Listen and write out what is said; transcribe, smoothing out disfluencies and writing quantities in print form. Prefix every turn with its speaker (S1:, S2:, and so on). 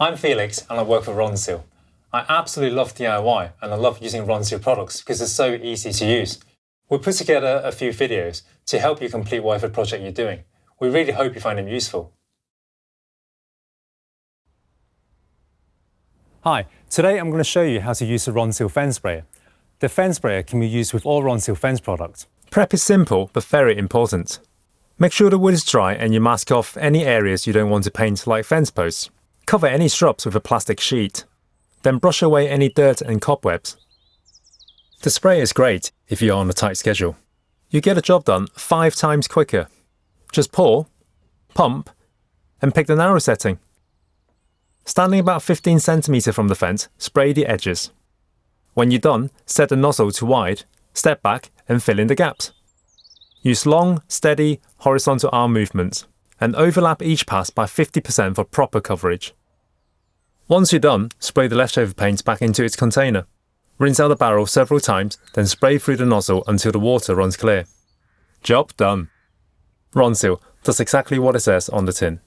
S1: I'm Felix and I work for Ronseal. I absolutely love DIY and I love using Ronseal products because it's so easy to use. We put together a few videos to help you complete whatever project you're doing. We really hope you find them useful. Hi, today I'm going to show you how to use the Ronseal fence sprayer. The fence sprayer can be used with all Ronseal fence products.
S2: Prep is simple but very important. Make sure the wood is dry and you mask off any areas you don't want to paint, like fence posts. Cover any shrubs with a plastic sheet. Then brush away any dirt and cobwebs. The spray is great if you're on a tight schedule. You get a job done 5 times quicker. Just pour, pump, and pick the narrow setting. Standing about 15 cm from the fence, spray the edges. When you're done, set the nozzle to wide, step back and fill in the gaps. Use long, steady, horizontal arm movements and overlap each pass by 50% for proper coverage. Once you're done, spray the leftover paint back into its container. Rinse out the barrel several times, then spray through the nozzle until the water runs clear. Job done. Ronseal does exactly what it says on the tin.